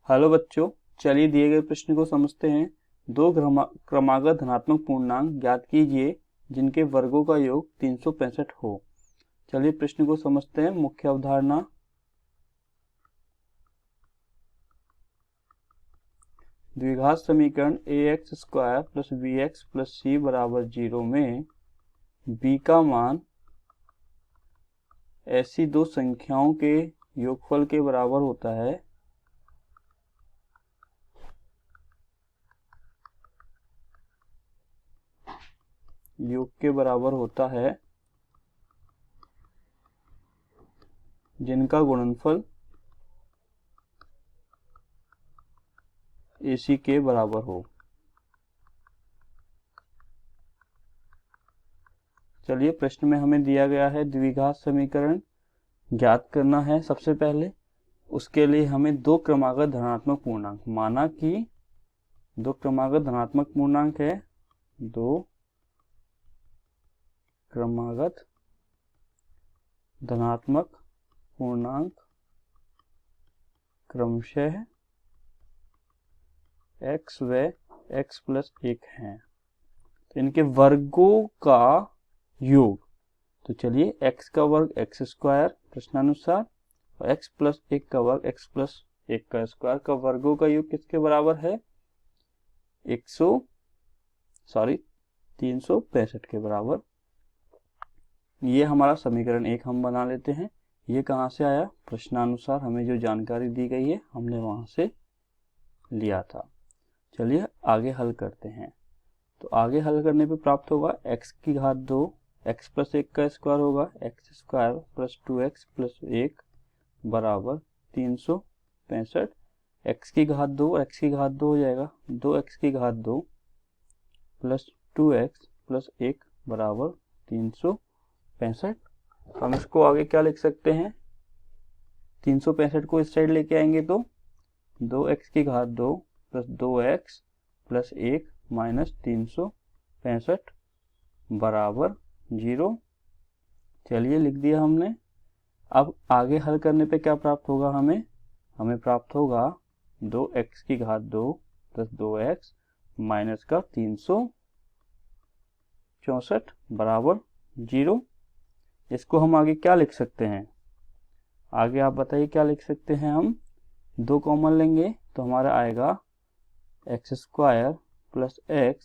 Hello बच्चों, चलिए दिए गए प्रश्न को समझते हैं। दो क्रमागत धनात्मक पूर्णांक ज्ञात कीजिए जिनके वर्गों का योग 365 हो। चलिए प्रश्न को समझते हैं। मुख्य अवधारणा, द्विघात समीकरण ax² plus bx plus c बराबर 0 में b का मान ऐसी दो संख्याओं के योगफल के बराबर होता है जिनका गुणनफल AC के बराबर हो। चलिए प्रश्न में हमें दिया गया है द्विघात समीकरण ज्ञात करना है। सबसे पहले उसके लिए हमें दो क्रमागत धनात्मक पूर्णांक, माना कि दो क्रमागत धनात्मक पूर्णांक है, दो क्रमागत धनात्मक पूर्णांक क्रमशः x व x प्लस 1 हैं, तो इनके वर्गों का योग। तो चलिए x का वर्ग x² प्रश्नानुसार और x प्लस 1 का वर्ग x प्लस 1 का स्क्वायर का वर्गों का योग किसके बराबर है? 365 के बराबर। ये हमारा समीकरण 1 हम बना लेते हैं। ये कहाँ से आया? प्रश्नानुसार हमें जो जानकारी दी गई है हमने वहां से लिया था। चलिए आगे हल करते हैं। तो आगे हल करने पे प्राप्त होगा x की घात 2, x प्लस 1 का स्क्वायर होगा x² प्लस 2x प्लस 1 बराबर 365। x की घात 2 और x की घात 2 हो जाएगा 2x की घात 2 प्लस 2x प्लस 1 बराबर 365। हम इसको आगे क्या लिख सकते हैं? 365 को इस साइड लेके आएंगे तो 2x की घात 2 प्लस 2x प्लस 1 माइनस 365 बराबर 0। चलिए लिख दिया हमने। अब आगे हल करने पे क्या प्राप्त होगा? हमें प्राप्त होगा 2x की घात 2 प्लस 2x माइनस का 364 बराबर 0। इसको हम आगे क्या लिख सकते हैं? आगे आप बताइए क्या लिख सकते हैं? हम दो कॉमन लेंगे तो हमारा आएगा x² प्लस x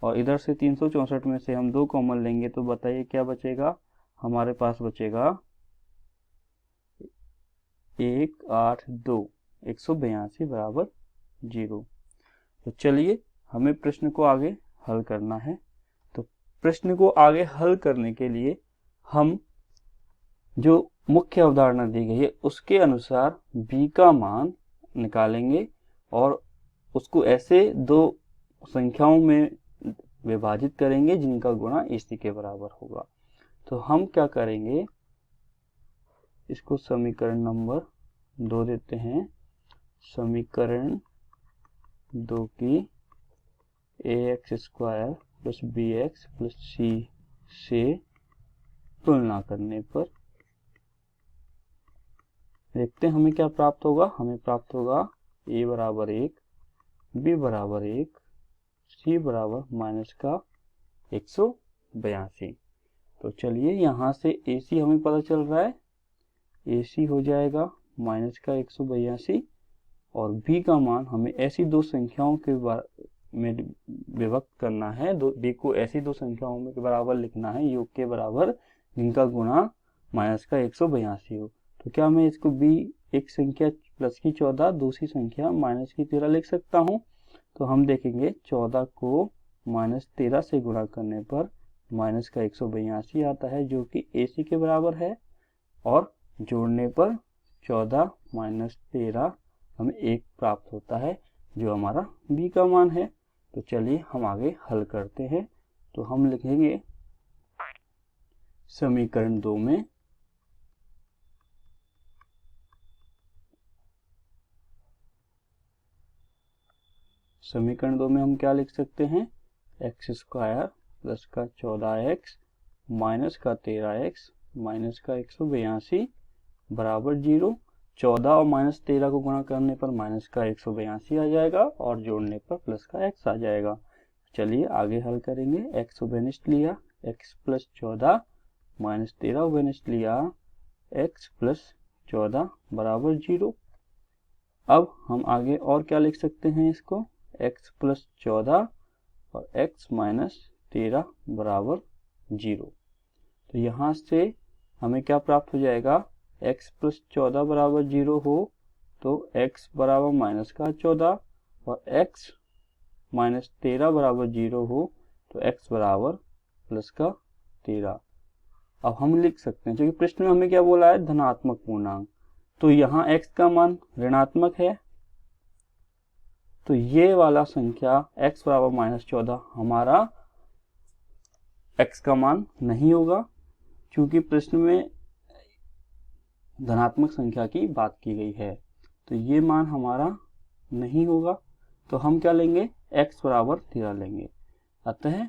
और इधर से 364 में से हम दो कॉमन लेंगे तो बताइए क्या बचेगा? हमारे पास बचेगा 182 182 बराबर 0। तो चलिए हमें प्रश्न को आगे हल करना है। तो प्रश्न को आगे हल करने के लिए हम जो मुख्य अवधारणा दी गई है उसके अनुसार b का मान निकालेंगे और उसको ऐसे दो संख्याओं में विभाजित करेंगे जिनका गुणा AC के बराबर होगा। तो हम क्या करेंगे? इसको समीकरण नंबर 2 देते हैं। समीकरण 2 की ax² plus bx plus c से तुलना करने पर देखते हैं हमें क्या प्राप्त होगा। हमें प्राप्त होगा a बराबर 1, b बराबर 1, c बराबर माइनस का 182। तो चलिए यहाँ से AC हमें पता चल रहा है, AC हो जाएगा माइनस का 182 और b का मान हमें ऐसी दो संख्याओं के में विभक्त करना है। b को ऐसी दो संख्याओं में के बराबर लिखना है, योग के बराबर, जिनका गुणा माइनस का 182 हो। तो क्या मैं इसको b एक संख्या प्लस की 14, दूसरी संख्या माइनस की 13 लिख सकता हूँ? तो हम देखेंगे 14 को माइनस 13 से गुणा करने पर माइनस का 182 आता है जो कि AC के बराबर है और जोड़ने पर 14 माइनस 13 हमें 1 प्राप्त होता है जो हमारा b का मान है। तो चलिए हम आगे हल करते हैं। तो हम लिखेंगे समीकरण 2 में हम क्या लिख सकते हैं? x² प्लस का 14x माइनस का 13x माइनस का 182 बराबर 0। 14 और -13 को गुणा करने पर माइनस का 182 आ जाएगा और जोड़ने पर प्लस का x आ जाएगा। चलिए आगे हल करेंगे। x उभयनिष्ठ लिया x + 14 -13 उभयनिष्ठ लिया x + 14 बराबर 0। अब हम आगे और क्या लिख सकते हैं इसको, x + 14 और x - 13 बराबर 0। तो यहाँ से हमें क्या प्राप्त हो जाएगा, x + 14 बराबर 0 हो तो x बराबर -14 और x - 13 बराबर 0 हो तो x बराबर +13। अब हम लिख सकते हैं, क्योंकि प्रश्न में हमें क्या बोला है, धनात्मक पूर्णांक, तो यहाँ x का मान ऋणात्मक है तो ये वाला संख्या x बराबर -14 हमारा x का मान नहीं होगा, क्योंकि प्रश्न में धनात्मक संख्या की बात की गई है, तो ये मान हमारा नहीं होगा। तो हम क्या लेंगे, x बराबर 13 लेंगे। अतः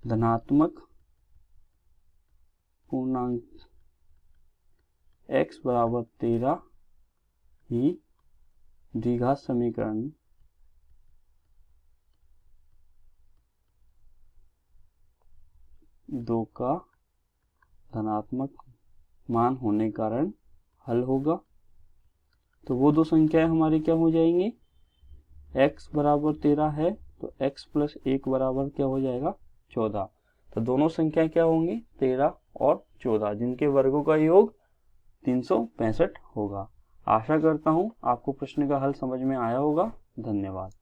धनात्मक पूर्णांक x बराबर 13 ही द्विघात समीकरण दो का धनात्मक मान होने के कारण हल होगा। तो वो दो संख्याएं हमारी क्या हो जाएंगी, x बराबर 13 है तो x + 1 बराबर क्या हो जाएगा, 14। तो दोनों संख्याएं क्या होंगी, 13 और 14, जिनके वर्गों का योग 365 होगा। आशा करता हूं आपको प्रश्न का हल समझ में आया होगा। धन्यवाद।